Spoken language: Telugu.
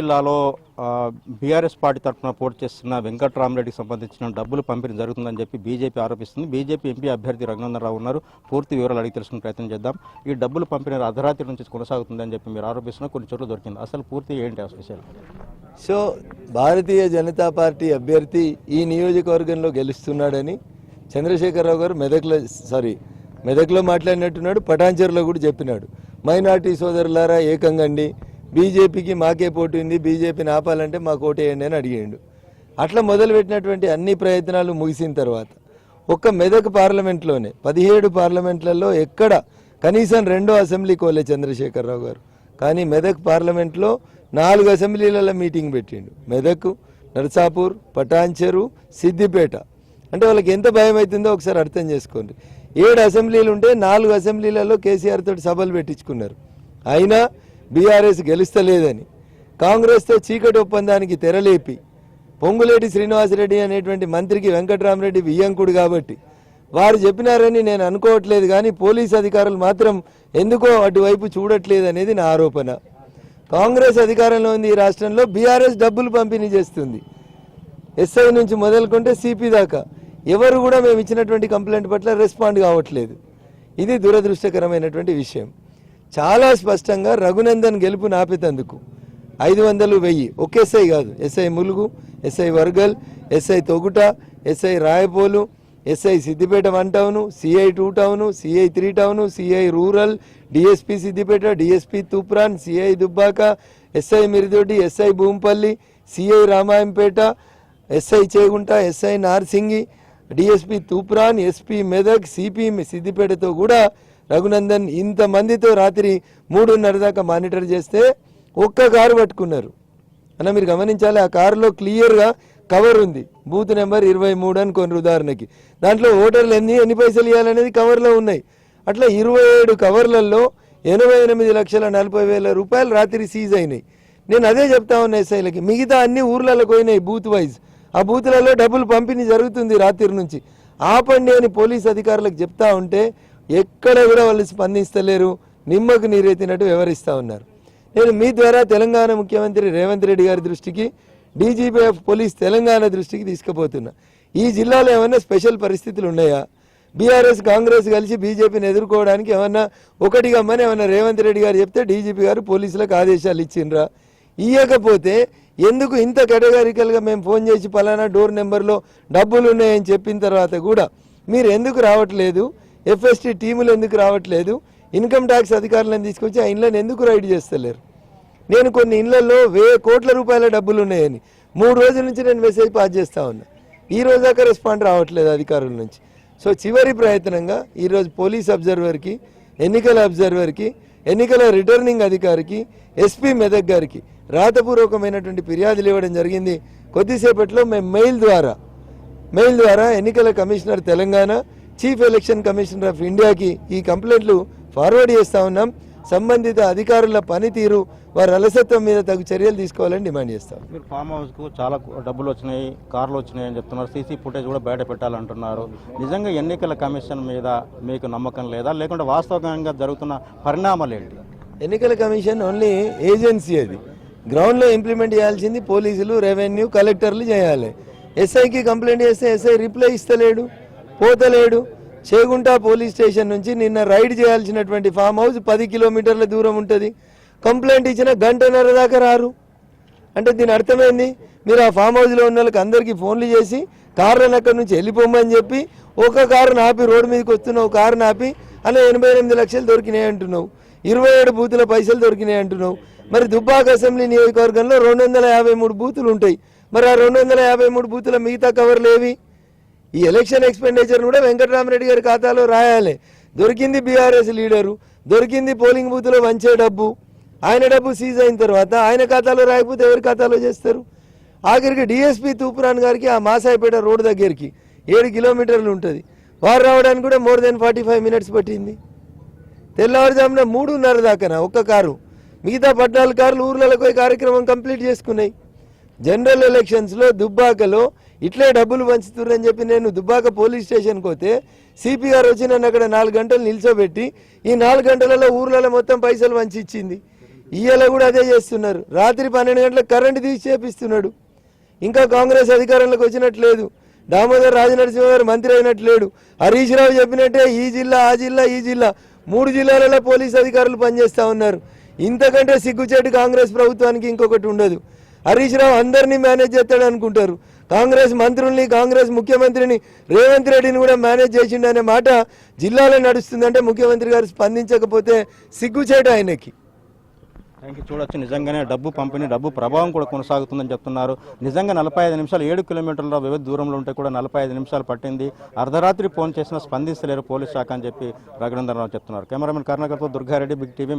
జిల్లాలో బీఆర్ఎస్ పార్టీ తరఫున పోటీ చేస్తున్న వెంకట్రామరెడ్డికి సంబంధించిన డబ్బులు పంపిణీ జరుగుతుందని చెప్పి బీజేపీ ఆరోపిస్తుంది. బీజేపీ ఎంపీ అభ్యర్థి రఘునందనరావు ఉన్నారు. పూర్తి వివరాలు అడిగి తెలుసుకునే ప్రయత్నం చేద్దాం. ఈ డబ్బులు పంపిణీ అర్ధరాత్రి నుంచి కొనసాగుతుందని చెప్పి మీరు ఆరోపిస్తున్న కొన్ని చోట్ల దొరికింది. అసలు పూర్తి ఏంటి విషయాలు? సో భారతీయ జనతా పార్టీ అభ్యర్థి ఈ నియోజకవర్గంలో గెలుస్తున్నాడని చంద్రశేఖరరావు గారు మెదక్లో మాట్లాడినట్టున్నాడు. పటాన్చెరులో కూడా చెప్పినాడు. మైనార్టీ సోదరులారా ఏకంగండి, బీజేపీకి మాకే పోటీ ఉంది, బీజేపీని ఆపాలంటే మాకు ఓటేయండి అని అడిగాడు. అట్లా మొదలుపెట్టినటువంటి అన్ని ప్రయత్నాలు ముగిసిన తర్వాత ఒక్క మెదక్ పార్లమెంట్లోనే 17 పార్లమెంట్లలో ఎక్కడ కనీసం 2 అసెంబ్లీ కోలే చంద్రశేఖరరావు గారు. కానీ మెదక్ పార్లమెంట్లో 4 అసెంబ్లీలలో మీటింగ్ పెట్టిండు. మెదక్, నర్సాపూర్, పటాన్చెరు, సిద్దిపేట. అంటే వాళ్ళకి ఎంత భయం అవుతుందో ఒకసారి అర్థం చేసుకోండి. 7 అసెంబ్లీలు ఉంటే 4 అసెంబ్లీలలో కేసీఆర్ తోటి సభలు పెట్టించుకున్నారు. అయినా బీఆర్ఎస్ గెలుస్తలేదని కాంగ్రెస్తో చీకటి ఒప్పందానికి తెరలేపి పొంగులేటి శ్రీనివాసరెడ్డి అనేటువంటి మంత్రికి వెంకట్రామరెడ్డి వియ్యంకుడు కాబట్టి వారు చెప్పినారని నేను అనుకోవట్లేదు. కానీ పోలీస్ అధికారులు మాత్రం ఎందుకో అటువైపు చూడట్లేదు అనేది నా ఆరోపణ. కాంగ్రెస్ అధికారంలో ఉంది ఈ రాష్ట్రంలో, బీఆర్ఎస్ డబ్బులు పంపిణీ చేస్తుంది. ఎస్ఐ నుంచి మొదలుకుంటే సిపి దాకా ఎవరు కూడా మేము ఇచ్చినటువంటి కంప్లైంట్ పట్ల రెస్పాండ్ కావట్లేదు. ఇది దురదృష్టకరమైనటువంటి విషయం. చాలా స్పష్టంగా రఘునందన్ గెలుపు నాపేతందుకు 500, 1000 ఒక ఎస్ఐ కాదు, SI Mulugu, SI Wargal, SI Toguta, SI Rayapolu, SI Siddipet 1 town, CI 2 town, CI 3 town, CI rural, DSP Siddipet, DSP Toopran, CI Dubbaka, SI Mirdoddi, SI Bhoompally, CI Ramayampet, SI Chegunta, SI Narsingi, DSP Toopran, SP Medak, CP సిద్దిపేటతో కూడా రఘునందన్ ఇంతమందితో రాత్రి 3:30 దాకా మానిటర్ చేస్తే ఒక్క కారు పట్టుకున్నారు. అన్న మీరు గమనించాలి, ఆ కారులో క్లియర్గా కవర్ ఉంది, బూత్ నెంబర్ 23 అనుకోండి ఉదాహరణకి. దాంట్లో ఓటర్లు ఎన్ని పైసలు ఇవ్వాలనేది కవర్లో ఉన్నాయి. అట్లా 27 కవర్లలో 88,40,000 రూపాయలు రాత్రి సీజ్ అయినాయి. నేను అదే చెప్తా ఉన్నా ఎస్ఐలకి, మిగతా అన్ని ఊర్లకు పోయినాయి బూత్ వైజ్. ఆ బూత్లలో డబ్బులు పంపిణీ జరుగుతుంది రాత్రి నుంచి. ఆపండి అని పోలీస్ అధికారులకు చెప్తా ఉంటే ఎక్కడ కూడా వాళ్ళు స్పందిస్తలేరు, నిమ్మకు నీరెత్తినట్టు వ్యవహరిస్తూ ఉన్నారు. నేను మీ ద్వారా తెలంగాణ ముఖ్యమంత్రి రేవంత్ రెడ్డి గారి దృష్టికి, డీజీపీ ఆఫ్ పోలీస్ తెలంగాణ దృష్టికి తీసుకుపోతున్నా. ఈ జిల్లాలో ఏమన్నా స్పెషల్ పరిస్థితులు ఉన్నాయా? బీఆర్ఎస్ కాంగ్రెస్ కలిసి బీజేపీని ఎదుర్కోవడానికి ఏమన్నా ఒకటి గమ్మని ఏమన్నా రేవంత్ రెడ్డి గారు చెప్తే డీజీపీ గారు పోలీసులకు ఆదేశాలు ఇచ్చిండ్రా? ఇవ్వకపోతే ఎందుకు ఇంత కేటగారికల్గా మేము ఫోన్ చేసి పలానా డోర్ నెంబర్లో డబ్బులు ఉన్నాయని చెప్పిన తర్వాత కూడా మీరు ఎందుకు రావట్లేదు? ఎఫ్ఎస్టీ టీములు ఎందుకు రావట్లేదు? ఇన్కమ్ ట్యాక్స్ అధికారులను తీసుకొచ్చి ఆ ఇళ్లను ఎందుకు రైడ్ చేస్తలేరు? నేను కొన్ని ఇళ్లలో 1,000 కోట్ల రూపాయల డబ్బులు ఉన్నాయని 3 రోజుల నుంచి నేను మెసేజ్ పాస్ చేస్తూ ఉన్నా. ఈ రోజు దాకా రెస్పాండ్ రావట్లేదు అధికారుల నుంచి. సో చివరి ప్రయత్నంగా ఈరోజు పోలీస్ అబ్జర్వర్కి, ఎన్నికల అబ్జర్వర్కి, ఎన్నికల రిటర్నింగ్ అధికారికి, ఎస్పీ మెదక్ గారికి రాతపూర్వకమైనటువంటి ఫిర్యాదులు ఇవ్వడం జరిగింది. కొద్దిసేపట్లో మేము మెయిల్ ద్వారా ఎన్నికల commissioner Telangana, chief election commissioner of ఇండియాకి ఈ కంప్లైంట్లు ఫార్వర్డ్ చేస్తూ ఉన్నాం. సంబంధిత అధికారుల పనితీరు, వారి అలసత్వం మీద తగు చర్యలు తీసుకోవాలని డిమాండ్ చేస్తాం. మీరు ఫామ్ హౌస్కు చాలా డబ్బులు వచ్చినాయి, కార్లు వచ్చినాయి అని చెప్తున్నారు. సీసీ ఫుటేజ్ కూడా బయట పెట్టాలంటున్నారు. నిజంగా ఎన్నికల కమిషన్ మీద మీకు నమ్మకం లేదా, లేకుంటే వాస్తవంగా జరుగుతున్న పరిణామాలు ఏంటి? ఎన్నికల కమిషన్ ఓన్లీ ఏజెన్సీ, అది గ్రౌండ్లో ఇంప్లిమెంట్ చేయాల్సింది పోలీసులు, రెవెన్యూ, కలెక్టర్లు చేయాలి. ఎస్ఐకి కంప్లైంట్ చేస్తే ఎస్ఐ రిప్లై ఇస్తలేడు, పోతలేడు. చేగుంట పోలీస్ స్టేషన్ నుంచి నిన్న రైడ్ చేయాల్సినటువంటి ఫామ్ హౌస్ 10 కిలోమీటర్ల దూరం ఉంటుంది. కంప్లైంట్ ఇచ్చిన 1:30 దాకా రారు. అంటే దీని అర్థమైంది, మీరు ఆ ఫామ్ హౌస్లో ఉన్న వాళ్ళకి అందరికీ ఫోన్లు చేసి కార్లను అక్కడి నుంచి వెళ్ళిపోమని చెప్పి ఒక కారు నాపి రోడ్డు మీదకి వస్తున్నావు, కారు నాపి అలా 88 లక్షలు దొరికినాయి అంటున్నావు, 27 బూతుల పైసలు దొరికినాయి అంటున్నావు. మరి దుబ్బాక అసెంబ్లీ నియోజకవర్గంలో 253 బూతులు ఉంటాయి. మరి ఆ 253 బూతుల మిగతా కవర్లు ఏవి? ఈ ఎలక్షన్ ఎక్స్పెండిచర్ కూడా వెంకట్రామరెడ్డి గారి ఖాతాలో రాయాలి. దొరికింది బీఆర్ఎస్ లీడరు, దొరికింది పోలింగ్ బూత్లో వంచే డబ్బు, ఆయన డబ్బు సీజ్ అయిన తర్వాత ఆయన ఖాతాలో రాయకపోతే ఎవరి ఖాతాలో చేస్తారు? ఆఖరికి డిఎస్పీ తూపురాన్ గారికి ఆ మాసాయిపేట రోడ్డు దగ్గరికి 7 కిలోమీటర్లు ఉంటుంది. వారు రావడానికి కూడా మోర్ దెన్ 45 మినిట్స్ పట్టింది. తెల్లవారుజామున 3:30 దాకా ఒక్క కారు, మిగతా 14 కార్లు ఊర్లకు పోయి కార్యక్రమం కంప్లీట్ చేసుకున్నాయి. జనరల్ ఎలక్షన్స్లో దుబ్బాకలో ఇట్లే డబ్బులు పంచుతున్నారని చెప్పి నేను దుబ్బాక పోలీస్ స్టేషన్కి పోతే సిపి గారు వచ్చి నన్ను అక్కడ 4 గంటలు నిల్చోబెట్టి ఈ 4 గంటలలో ఊర్లలో మొత్తం పైసలు పంచి ఇచ్చింది. ఇయ్యాల కూడా అదే చేస్తున్నారు. రాత్రి 12 గంటలకు కరెంటు తీసి చేపిస్తున్నాడు. ఇంకా కాంగ్రెస్ అధికారంలోకి వచ్చినట్లేదు. దామోదర్ రాజనరసింహ గారు మంత్రి అయినట్లేడు. హరీష్ రావు చెప్పినట్టే ఈ జిల్లా ఆ జిల్లా ఈ జిల్లా 3 జిల్లాలలో పోలీసు అధికారులు పనిచేస్తూ ఉన్నారు. ఇంతకంటే సిగ్గుచేటు కాంగ్రెస్ ప్రభుత్వానికి ఇంకొకటి ఉండదు. హరీష్ రావు అందరినీ మేనేజ్ చేస్తాడు అనుకుంటారు. కాంగ్రెస్ మంత్రుల్ని కాంగ్రెస్ ముఖ్యమంత్రిని రేవంత్ రెడ్డిని కూడా మేనేజ్ చేసిండనే మాట జిల్లాలో నడుస్తుందంటే ముఖ్యమంత్రి గారు స్పందించకపోతే సిగ్గుచేటు ఆయనకి. Thank you. చూడొచ్చు, నిజంగానే డబ్బు పంపిణీ, డబ్బు ప్రభావం కూడా కొనసాగుతుందని చెప్తున్నారు. నిజంగా 45 నిమిషాలు 7 కిలోమీటర్ల వ్యవధి దూరంలో ఉంటే కూడా 45 నిమిషాలు పట్టింది. అర్ధరాత్రి ఫోన్ చేసినా స్పందించలేరు పోలీస్ శాఖ అని చెప్పి రఘునందన్ రావు చెప్తున్నారు. Cameraman కరుణాకర్తో Durga Reddy, big TV.